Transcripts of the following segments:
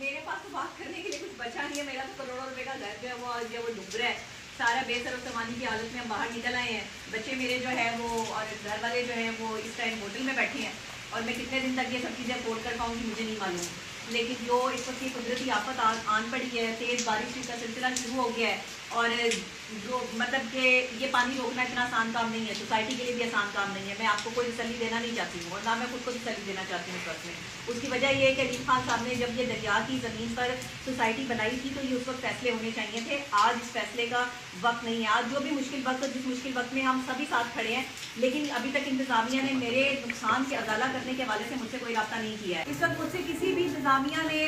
मेरे पास तो बात करने के लिए कुछ बचा नहीं है। मेरा तो करोड़ों रुपए का घर जो है वो डूब रहा है। सारा बेसर सामानी की हालत में हम बाहर निकल आए हैं। बच्चे मेरे जो है वो और घर वाले जो हैं वो इस टाइम होटल में बैठे हैं और मैं कितने दिन तक ये सब चीज़ें अफोर्ड कर पाऊँगी मुझे नहीं मालूम। लेकिन जो इस वक्त ये कुदरती आफत आन पड़ी है, तेज़ बारिश का सिलसिला शुरू हो गया है और जो मतलब कि ये पानी रोकना इतना आसान काम नहीं है, सोसाइटी के लिए भी आसान काम नहीं है। मैं आपको कोई तसल्ली देना नहीं चाहती हूँ और ना मैं खुद को तसल्ली देना चाहती हूँ इस वक्त में। उसकी वजह ये है कि अलीम खान साहब ने जब ये दरिया की ज़मीन पर सोसाइटी बनाई थी तो ये उस वक्त फैसले होने चाहिए थे। आज इस फैसले का वक्त नहीं है। आज जो भी मुश्किल वक्त, जिस मुश्किल वक्त में हम सभी साथ खड़े हैं, लेकिन अभी तक इंतज़ामिया ने मेरे नुकसान की अदाला करने के हवाले से मुझसे कोई रब्ता नहीं किया है। इस वक्त मुझसे किसी भी इंतज़ामिया ने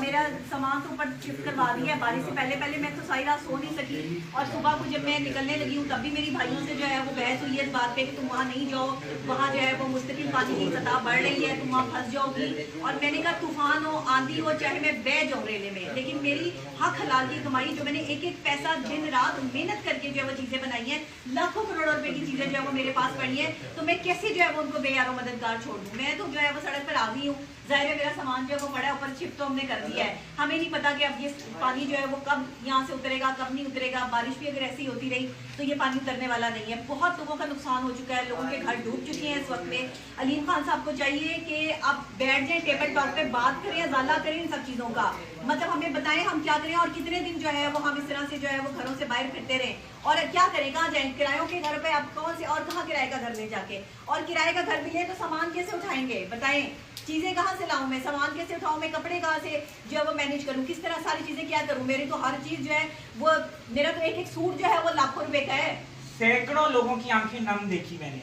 मेरा सामान तो ऊपर शिफ्ट करवा दिया है। बारिश से पहले मैं तो सारी रात सो नहीं सकी और सुबह को जब मैं निकलने लगी हूँ तब भी मेरी भाइयों से जो है वो बहस हुई है इस बात पे कि तुम वहाँ नहीं जाओ, वहाँ जो है वो मुस्तकिल पानी की सतह बढ़ रही है, तुम वहाँ फंस जाओगी। और मैंने कहा तूफान हो, आंधी हो, चाहे मैं बह जाऊँ रेले में, लेकिन मेरी हक हलाल की कमाई जो मैंने एक एक पैसा दिन रात मेहनत करके जो है वो चीज़ें बनाई हैं, लाखों करोड़ों रुपए की चीज़ें जो है वो मेरे पास पड़ी है, तो मैं कैसे जो है वो उनको बेयारो मददगार छोड़ दूँ। मैं तो जो है वो सड़क पर आ गई हूँ। ज़ाहिर है मेरा सामान जो है वो पड़ा है, ऊपर शिफ्ट तो हमने कर दिया है। हमें नहीं पता कि अब ये पानी जो है वो कब यहाँ से उतरेगा, कब नहीं उतरेगा। बारिश भी अगर ऐसी होती रही तो ये पानी उतरने वाला नहीं है। बहुत लोगों का नुकसान हो चुका है, लोगों के घर डूब चुके हैं इस वक्त में। अलीम खान साहब को चाहिए कि आप बैठ जाएं, टेबल टॉक पे बात करें, अजाला करें इन सब चीज़ों का, मतलब हमें बताएं हम क्या करें और कितने दिन जो है वो हम इस तरह से जो है वो घरों से बाहर फिरते रहें और क्या करें, कहाँ जाएं। किरायों के घर पे आप कौन से और कहाँ किराए का घर ले जाके, और किराए का घर मिले तो सामान कैसे उठाएंगे बताएं, चीज़ें कहाँ से लाऊं मैं, सामान कैसे उठाऊं मैं, कपड़े कहाँ से जो है वो मैनेज करूं, किस तरह सारी चीज़ें क्या करूं। मेरी तो हर चीज़ जो है वो, मेरा तो एक एक सूट जो है वो लाखों रुपए का है। सैकड़ों लोगों की आंखें नम देखी मैंने,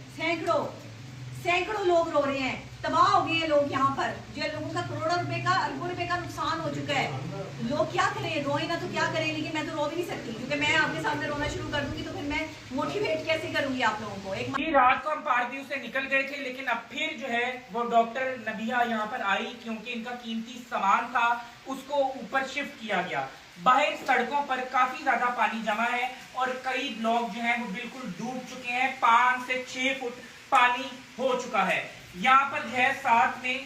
सैकड़ों लोग रो रहे हैं, तबाह हो गए हैं लोग यहाँ पर, जो लोगों का करोड़ों रुपए का, अरबों रुपए का नुकसान हो चुका है। लोग क्या करें, रोए ना तो क्या करें, लेकिन मैं तो रो भी नहीं सकती क्योंकि मैं आपके सामने रोना शुरू कर दूंगी तो फिर मैं मोटिवेट कैसे करूंगी आप लोगों को। एक रात को हम पारदीव से निकल गए थे, लेकिन अब फिर जो है वो डॉक्टर नबिया यहाँ पर आई क्योंकि इनका कीमती सामान था उसको ऊपर शिफ्ट किया गया। बाहर सड़कों पर काफी ज्यादा पानी जमा है और कई ब्लॉक जो हैं वो बिल्कुल डूब चुके हैं, 5 से 6 फुट पानी हो चुका है। यहाँ पर जो है साथ में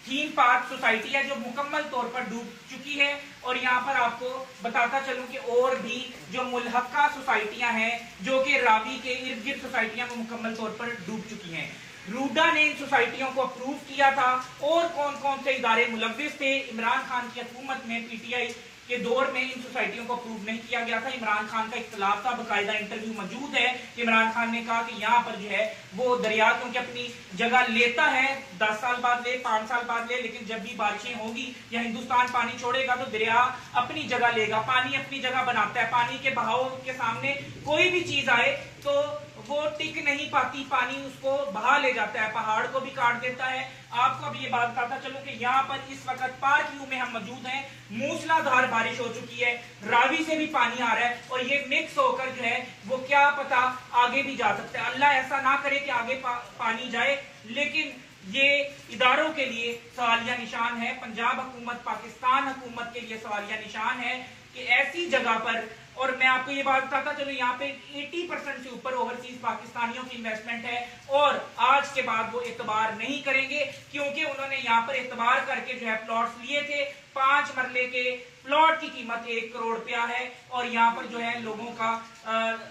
तीन पार्क सोसाइटी है जो मुकम्मल तौर पर डूब चुकी है और यहाँ पर आपको बताता चलूं कि और भी जो मुल्हका सोसाइटियां हैं जो कि रावी के इर्द गिर्द सोसाइटियां वो मुकम्मल तौर पर डूब चुकी हैं। रूडा ने इन सोसाइटियों को अप्रूव किया था और कौन कौन से इदारे मुलव्विस थे। इमरान खान की हुकूमत में पीटीआई के दौर में इन सोसाइटियों को अप्रूव नहीं किया गया था। इमरान खान का इख्तिलाफ था, बाकायदा इंटरव्यू मौजूद है। इमरान खान ने कहा कि यहाँ पर जो है वो दरिया क्योंकि अपनी जगह लेता है, 10 साल बाद ले, 5 साल बाद ले, लेकिन जब भी बारिशें होगी या हिंदुस्तान पानी छोड़ेगा तो दरिया अपनी जगह लेगा। पानी अपनी जगह बनाता है, पानी के बहाव के सामने कोई भी चीज आए तो वो टिक नहीं पाती, पानी उसको बहा ले जाता है, पहाड़ को भी काट देता है। आपको अब ये बात बताता चलूं कि यहाँ पर इस वक्त पार्क व्यू में हम मौजूद हैं, मूसलाधार बारिश हो चुकी है, रावी से भी पानी आ रहा है और ये मिक्स होकर जो है वो क्या पता आगे भी जा सकता है। अल्लाह ऐसा ना करे कि आगे पानी जाए, लेकिन ये इदारों के लिए सवालिया निशान है। पंजाब हुकूमत, पाकिस्तान हुकूमत के लिए सवालिया निशान है कि ऐसी जगह पर, और मैं आपको ये बात बताता चलो यहाँ पे 80% से ऊपर ओवरसीज पाकिस्तानियों की इन्वेस्टमेंट है और आज के बाद वो एतबार नहीं करेंगे क्योंकि उन्होंने यहाँ पर एतबार करके जो है प्लॉट्स लिए थे। 5 मरले के प्लॉट की कीमत 1 करोड़ रुपया है और यहाँ पर जो है लोगों का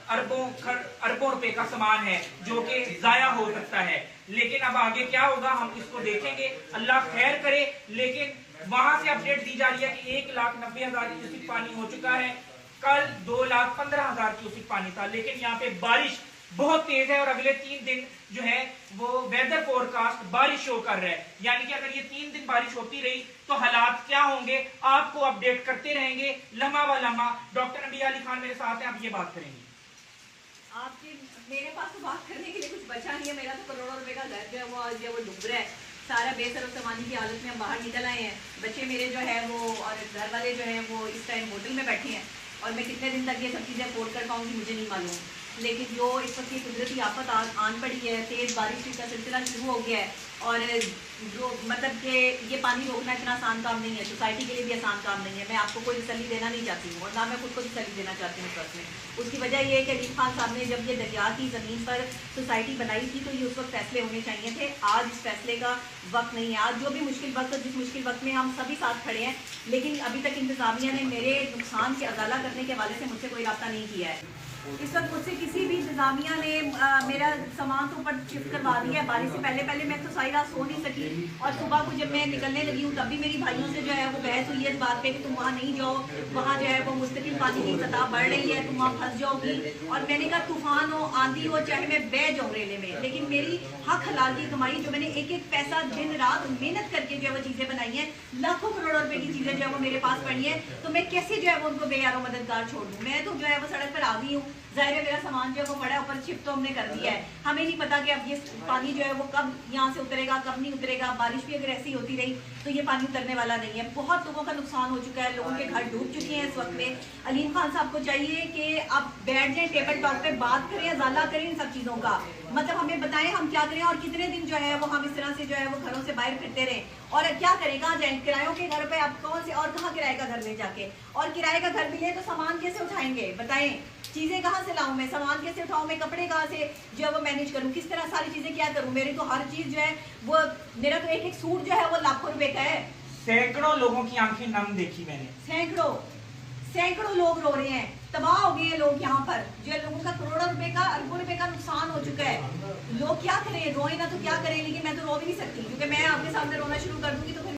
अरबों रुपए का सामान है जो कि जाया हो सकता है। लेकिन अब आगे क्या होगा हम इसको देखेंगे, अल्लाह खैर करे। लेकिन वहां से अपडेट दी जा रही है कि 1,90,000 क्यूसिक पानी हो चुका है, कल 2,15,000 क्यूसिक पानी था। लेकिन यहाँ पे बारिश बहुत तेज है और अगले 3 दिन जो है वो वेदर फोरकास्ट बारिश शो कर रहा है, यानी कि अगर ये 3 दिन बारिश होती रही तो हालात क्या होंगे आपको अपडेट करते रहेंगे लम्हा व लम्हा। डॉक्टर नबिया अली खान मेरे साथ हैं, आप ये बात करेंगे। आपके मेरे पास तो बात करने के लिए कुछ बचा नहीं है। मेरा तो करोड़ों रुपए का घर जो है वो डूब रहा है। सारा बेसर सामानी की हालत में हम बाहर निकल आए हैं। बच्चे मेरे जो है वो और घर वाले जो हैं वो इस टाइम होटल में बैठे हैं और मैं कितने दिन तक ये सब चीज़ें अफोर्ड कर पाऊंगी मुझे नहीं मालूम। लेकिन जो इस वक्त ये कुदरती आफत आन पड़ी है, तेज़ बारिश का सिलसिला शुरू हो गया है और जो मतलब कि ये पानी रोकना इतना आसान काम नहीं है, सोसाइटी के लिए भी आसान काम नहीं है। मैं आपको कोई तसल्ली देना नहीं चाहती हूँ और ना मैं खुद को तसल्ली देना चाहती हूँ इस वक्त में। उसकी वजह ये है कि अलीम खान साहब ने जब ये दरिया की ज़मीन पर सोसाइटी बनाई थी तो ये उस वक्त फैसले होने चाहिए थे। आज इस फैसले का वक्त नहीं है। आज जो भी मुश्किल वक्त, जिस मुश्किल वक्त में हम सभी साथ खड़े हैं, लेकिन अभी तक इंतज़ामिया ने मेरे नुकसान के अजाला करने के हवाले से मुझसे कोई रब्ता नहीं किया है। इस वक्त मुझसे किसी भी इंतजामिया ने मेरा सामान तो ऊपर शिफ्ट करवा दिया है। बारिश से पहले मैं तो सारी रात सो नहीं सकी और सुबह को जब मैं निकलने लगी हूँ तब भी मेरी भाइयों से जो है वो बहस हुई है इस बात पे कि तुम वहाँ नहीं जाओ, वहाँ जो है वो मुस्तकिल पानी की सतह बढ़ रही है, तुम वहाँ फंस जाओगी। और मैंने कहा तूफान हो, आंधी हो, चाहे मैं बह जाऊँ रेले में, लेकिन मेरी हक हलाल की कमाई, जो मैंने एक एक पैसा दिन रात मेहनत करके जो है वो चीज़ें बनाई हैं, लाखों करोड़ों रुपए की चीज़ें जो है वो मेरे पास पड़ी है, तो मैं कैसे जो है वो उनको बेयारो मददगार छोड़ दूँ। मैं तो जो है वो सड़क पर आ गई हूँ, जाहिर है मेरा सामान जो है वो पड़ा है, ऊपर शिफ्ट तो हमने कर दिया है। हमें नहीं पता कि अब ये पानी जो है वो कब यहाँ से उतरेगा, कब नहीं उतरेगा। बारिश भी अगर ऐसी होती रही तो ये पानी उतरने वाला नहीं है। बहुत लोगों का नुकसान हो चुका है, लोगों के घर डूब चुके हैं इस वक्त में। अलीम खान साहब को चाहिए कि आप बैठ जाएं, टेबल टॉक पे बात करें, अजाला करें इन सब चीज़ों का, मतलब हमें बताएं हम क्या करें और कितने दिन जो है वो हम इस तरह से जो है वो घरों से बाहर फिरते रहें और क्या करें, कहाँ जाएं। किरायों के घर पे आप कौन से और कहाँ किराए का घर ले जाके, और किराए का घर मिले तो सामान कैसे उठाएंगे, बताएं। चीज़ें कहाँ से लाऊं मैं, सामान कैसे उठाऊं मैं, कपड़े कहाँ से जो है वो मैनेज करूं, किस तरह सारी चीज़ें क्या करूं। मेरी तो हर चीज़ जो है वो, मेरा तो एक एक सूट जो है वो लाखों रुपए का है। सैकड़ों लोगों की आंखें नम देखी मैंने, सैकड़ों लोग रो रहे हैं, तबाह हो गए हैं लोग यहाँ पर, जो लोगों का करोड़ों रुपए का, अरबों रुपए का नुकसान हो चुका है। लोग क्या करें, रोए ना तो क्या करें, लेकिन मैं तो रो भी नहीं सकती क्योंकि मैं आपके सामने रोना शुरू कर दूंगी तो फिर